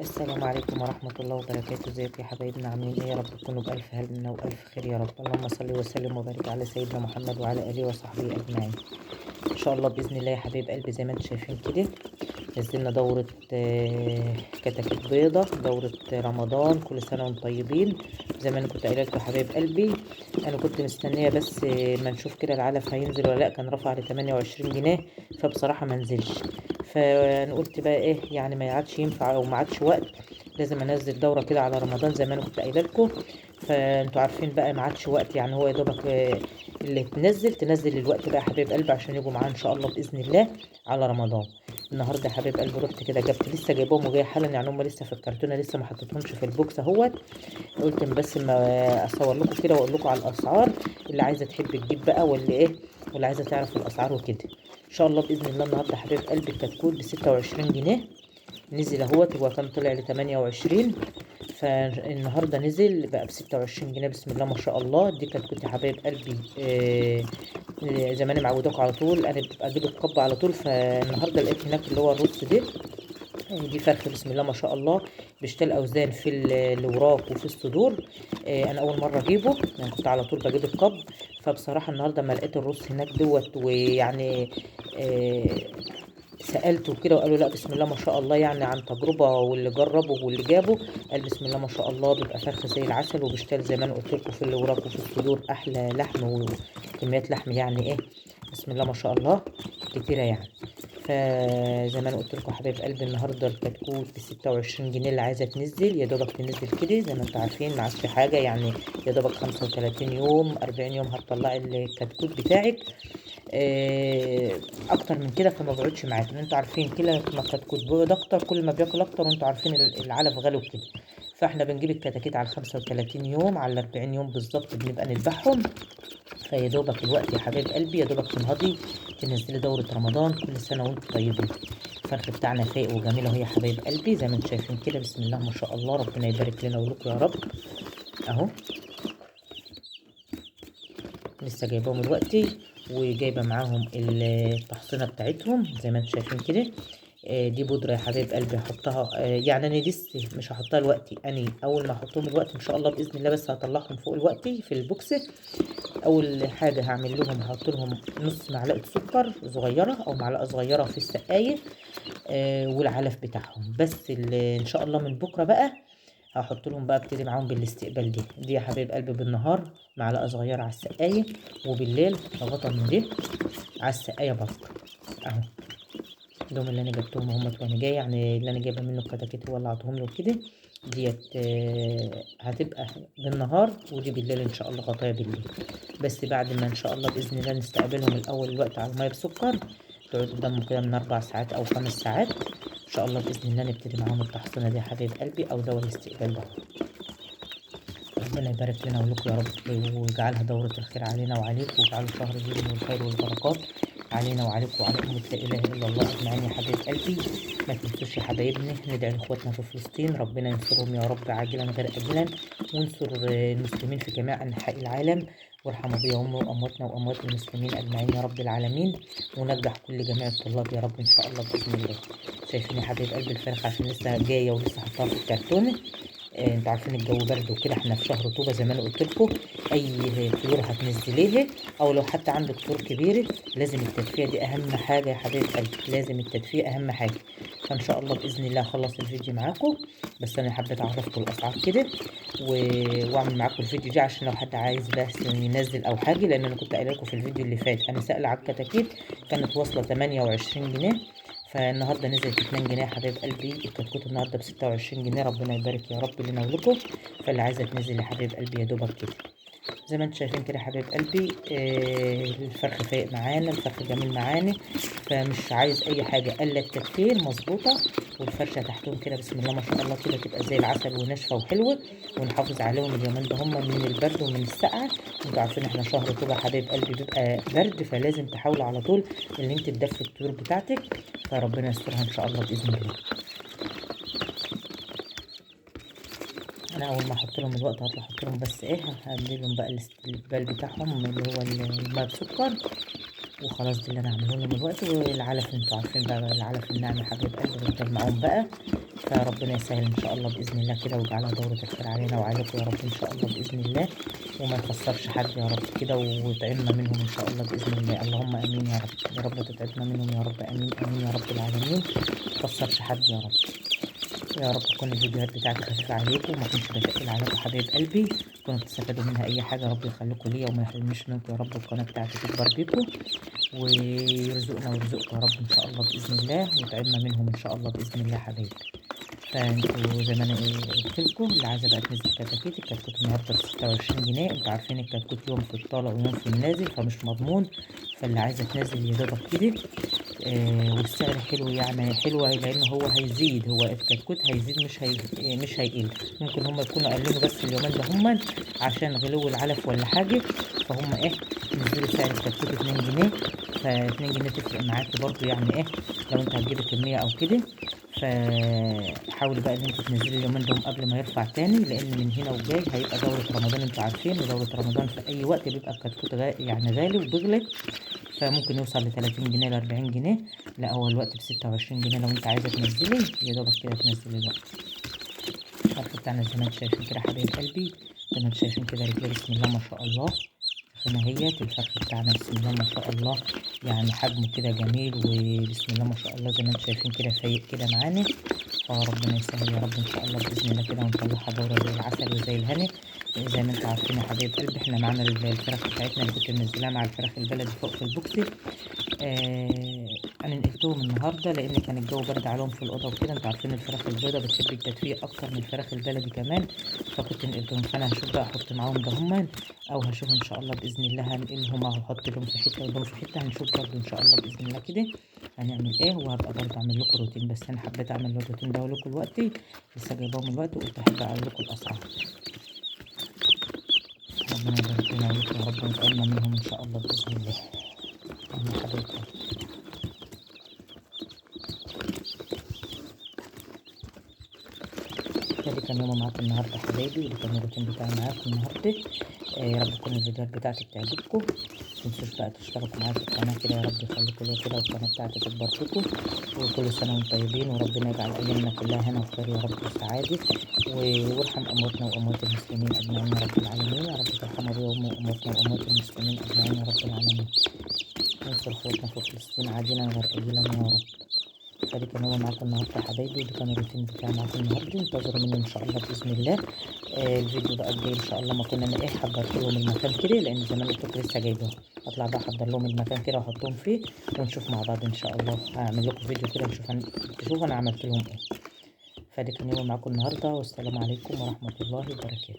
السلام عليكم ورحمة الله وبركاته. ازيكم يا حبايبنا؟ عاملين ايه؟ يا رب تكونوا بألف هنا وألف خير يا رب. اللهم صل وسلم وبارك على سيدنا محمد وعلى آله وصحبه أجمعين. إن شاء الله بإذن الله يا حبايب قلبي، زي ما انتم شايفين كده نزلنا دورة كتاكيت بيضة، دورة رمضان. كل سنة وانتم طيبين. زي ما انا كنت قايله لكم يا حبايب قلبي، انا كنت مستنية بس ما نشوف كده العلف هينزل ولا لا. كان رفع ل 28 جنيه، فبصراحة ما نزلش. فانا قلت بقى ايه يعني، ما عادش ينفع او ما عادش وقت، لازم انزل دورة كده على رمضان زي ما انا كنت قايله لكم. فانتوا عارفين بقى ما عادش وقت، يعني هو يا دوبك اللي تنزل الوقت بقى يا حبايب قلبي عشان يجوا معانا ان شاء الله باذن الله على رمضان. النهارده يا حبايب قلبي رحت كده جبت، لسه جايبهم وجاي حالا، يعني هم لسه في الكرتونه، لسه ما حطيتهمش في البوكس اهوت. قلت بس ما اصور لكم كده واقول لكم على الاسعار، اللي عايزه تحب تجيب بقى واللي ايه، واللي عايزه تعرف الاسعار وكده. ان شاء الله باذن الله النهارده يا حبايب قلبي الكتكوت ب 26 جنيه، نزل اهوت. هو كان طلع ل 28، فالنهارده نزل بقى ب 26 جنيه. بسم الله ما شاء الله. دي كتكوت يا حبايب قلبي زي ما انا معوداكم على طول، انا ببقى اجيب القبة على طول. فالنهارده لقيت هناك اللي هو الرص ده، دي فرخ بسم الله ما شاء الله، بيشتغل اوزان في الوراك وفي الصدور. انا اول مره اجيبه، يعني كنت على طول بجيب القب. فبصراحه النهارده ما لقيت الرص هناك دوت، ويعني سالته كده وقالوا لا بسم الله ما شاء الله، يعني عن تجربه، واللي جربه واللي جابه قال بسم الله ما شاء الله بيبقى فرخ زي العسل، وبيشتغل زي ما انا قلت لكم في الوراك وفي الصدور احلى لحم، وكميات لحم يعني ايه، بسم الله ما شاء الله كتيره يعني. فزي ما انا قلت لكم حبايب قلبي، النهارده الكتكوت ب 26 جنيه. اللي عايزه تنزل يا دوبك تنزل كده، زي ما انتم عارفين ما عادش حاجه يعني، يا دوبك 35 يوم 40 يوم هتطلعي الكتكوت بتاعك. اكتر من كده فما بقعدش معاك، لان انتوا عارفين كل ما الكتكوت بيقعد اكتر كل ما بياكل اكتر، وانتوا عارفين العلف غالي وكده. فاحنا بنجيب الكتاكيت على 35 يوم، على 40 يوم بالظبط بنبقى نذبحهم. فيا دوبك الوقت يا حبايب قلبي، يا دوبك تنهضي تنزلي دورة رمضان. كل سنة وانتم طيبين. الفرخ بتاعنا فايق وجميل اهو يا حبايب قلبي، زي ما انتم شايفين كده بسم الله ما شاء الله. ربنا يبارك لنا ولكم يا رب. اهو لسه جايباهم دلوقتي، وجايبه معاهم التحصينه بتاعتهم زي ما انتم شايفين كده. دي بودره يا حبايب قلبي هحطها، يعني انا لسه مش هحطها دلوقتي، انا اول ما احطهم دلوقتي ان شاء الله باذن الله، بس هطلعهم فوق دلوقتي في البوكس. اول حاجه هعمل لهم هحط لهم نص معلقه سكر صغيره او معلقه صغيره في السقايه، والعلف بتاعهم. بس ان شاء الله من بكره بقى هحط لهم بقى، ابتدي معاهم بالاستقبال. دي يا حبايب قلبي بالنهار معلقه صغيره على السقايه، وبالليل غطا من دي على السقايه برضه. اهو دول اللي انا جبتهم هم وانا جاي، يعني اللي انا جايبه منه الكتاكيت ولعتهم له كده. ديت هتبقى بالنهار، ودي بالليل ان شاء الله غطايا بالليل. بس بعد ما ان شاء الله باذن الله نستقبلهم الاول الوقت على الميه بسكر، تقعد قدامهم كده من 4 ساعات او 5 ساعات ان شاء الله باذن الله نبتدي معاهم التحصينه دي يا حبايب قلبي، او دور الاستقبال ده. ربنا يبارك لنا ولكم يا رب، ويجعلها دورة الخير علينا وعليكم، ويجعله شهر الهجرة والخير والبركات علينا وعليكم وعلى أمة لا إله إلا الله أجمعين يا حبايب قلبي. ما تنسوش يا حبايبنا ندعي لإخواتنا في فلسطين، ربنا ينصرهم يا رب عاجلا غير آجلا، وانصر المسلمين في جميع أنحاء العالم، وارحم بهم وأمواتنا وأموات المسلمين أجمعين يا رب العالمين، ونجح كل جميع الطلاب يا رب إن شاء الله بإذن الله. شايفين يا حبايب قلبي الفرخ عشان لسه جاية ولسه حطها في الكرتونة. انتوا عارفين الجو برد وكده، احنا في شهر طوبة زي ما انا قلت لكم. اي طيور هتنزليها، او لو حتى عندك طيور كبيره، لازم التدفئه دي اهم حاجه يا حبايب قلبي، لازم التدفئه اهم حاجه. فان شاء الله باذن الله اخلص الفيديو معاكم، بس انا حبيت اعرفكم الاسعار كده واعمل معاكم الفيديو ده عشان لو حد عايز بس ينزل او حاجه، لان انا كنت قايله لكم في الفيديو اللي فات انا سائله على الكتاكيت كانت واصله 28 جنيه، فالنهارده نزلت 2 جنيه يا حبايب قلبي. الكتكوت النهارده ب 26 جنيه، ربنا يبارك يا رب لنا ولكم. فاللي عايزه تنزل يا حبايب قلبي يا دوبك كده، زي ما انتم شايفين كده يا حبايب قلبي. الفرخ فايق معانا، الفرخ جميل معانا، فمش عايز اي حاجه الا التدفين مظبوطه، والفرشه تحتهم كده بسم الله ما شاء الله كده تبقى زي العسل وناشفه وحلوه. ونحافظ عليهم اليومين ده هم من البرد ومن السقعه، انتوا عارفين احنا شهر طوبة يا حبايب قلبي بيبقى برد، فلازم تحاولوا على طول ان انت تدفي الطيور بتاعتك، فربنا يسترها ان شاء الله باذن الله. انا اول ما احط لهم الوقت هطلع احط لهم بس ايه، هديلهم بقى الاستقبال بتاعهم اللي هو الماء بسكر وخلاص. دي اللي انا هعمله لهم الوقت. والعلف انتوا عارفين بقى العلف الناعم يا حبايب قلبي بفضل معاهم بقى فربنا يسهل ان شاء الله باذن الله كده، ويجعلها دورة الخير علينا وعليكم يا رب ان شاء الله باذن الله، وما يخسرش حد يا رب كده، ويطعمنا منهم ان شاء الله باذن الله. اللهم امين يا رب، يا رب تطعمنا منهم يا رب، امين امين يا رب العالمين. ما يخسرش حد يا رب. يا رب تكون الفيديوهات بتاعتي خفيفة عليكم وما كنتش بتقل عليكم حبايب قلبي، تكونوا بتستفادوا منها أي حاجة. يا رب يخليكم ليا وما يحرمنيش منكم يا رب، القناة بتاعتي تكبر بيكم ويرزقنا ويرزقكم يا رب إن شاء الله بإذن الله، ويطعمنا منهم إن شاء الله بإذن الله حبايبي. فانتوا زي ما انا قلت لكم، اللي عايزه بقى تنزل كتاكيت، الكتكوت النهارده ب26 جنيه. انتوا عارفين الكتكوت يوم في الطالع ويوم في النازل فمش مضمون، فاللي عايزه تنزل يا دوبك كده. والسعر حلو يعني، حلو لان هو هيزيد، هو الكتكوت هيزيد مش هيقل. ممكن هم يكونوا قللوا بس اليومين ده هم عشان غلو العلف ولا حاجه، فهم نزلوا سعر الكتكوت 2 جنيه. ف2 جنيه تفرق معاكي برضو يعني لو انت هتجيبي كميه او كده. فحاولي بقى ان انت تنزلي اليومين دول قبل ما يرفع تاني، لان من هنا وجاي هيبقى دورة رمضان. انتوا عارفين ودورة رمضان في اي وقت بيبقى الكتكوت يعني غالي وبيغلى، فممكن يوصل ل30 جنيه ل40 جنيه. لا هو الوقت ب26 جنيه، لو انت عايزه تنزلي يا دوبك كده تنزلي الوقت. الفرخ بتاعنا زي ما انتوا شايفين كده حبايب قلبي، زي ما انتوا شايفين كده رجليه بسم الله ما شاء الله. هنا هيت الفرخ بتاعنا بسم الله ما شاء الله، يعني حجمه كده جميل وبسم الله ما شاء الله، زي ما انتوا شايفين كده فايق كده معانا. فربنا يسهل يا رب ان شاء الله باذن الله كده، ونطلعها دوره زي العسل وزي الهنا. زي ما انتوا عارفين يا حبايب قلبي، احنا معانا الفراخ بتاعتنا اللي كنت منزلاها مع الفراخ البلدي فوق في البوكسي. انا نقلتهم النهارده لان كان الجو برد عليهم في الاوضه وكده. انتوا عارفين الفراخ البيضاء بتحب التدفئه اكتر من الفراخ البلدي كمان، فكنت نقلتهم. فانا هشوف بقى احط معاهم ده هما، او هشوف ان شاء الله باذن الله هنقلهم او احط لهم في حته ولهم في حته. هنشوف برضه ان شاء الله باذن الله كده هنعمل وهبقى برضه اعمل لكم روتين. بس انا حبيت اعمل الروتين ده لكم دلوقتي، لسه جايباهم الوقت وقلت احب اقول لكم الاسعار. ربنا يبارك لنا ويكم يا رب، ويطعمنا منهم ان شاء الله باذن الله. يا حبيبتي ده كان يوم معاكم النهارده حبايبي، وده كان الروتين بتاعي معاكم النهارده. يا رب تكون الفيديوهات بتاعتي بتعجبكم. متنسوش بقى تشتركوا معايا في القناه كده، يا رب يخليكم ليا كده والقناه بتاعتي تكبر بيكم. وكل سنه وانتم طيبين، وربنا يجعل ايامنا كلها هنا وخير يا رب وسعاده. وارحم امواتنا واموات المسلمين اجمعين يا رب العالمين. يا رب ترحم ابويا وامي وامواتنا واموات المسلمين اجمعين يا رب العالمين. وانصر اخواتنا في فلسطين عاجلا غير اجلا يا رب. فدي كان هو معاكم النهارده يا حبايبي، ودي كان الروتين بتاعي معاكم النهارده. انتظروا مني ان شاء الله باذن الله الفيديو بقى الجاي ان شاء الله. ما كنا انا حضرت لهم المكان كده، لان زي ما قلت لكم لسه جايبهم. اطلع بقى احضر لهم المكان كده واحطهم فيه ونشوف مع بعض ان شاء الله. هعمل لكم فيديو كده نشوف تشوفوا انا عملت لهم فدي كان يوم معاكم النهارده، والسلام عليكم ورحمه الله وبركاته.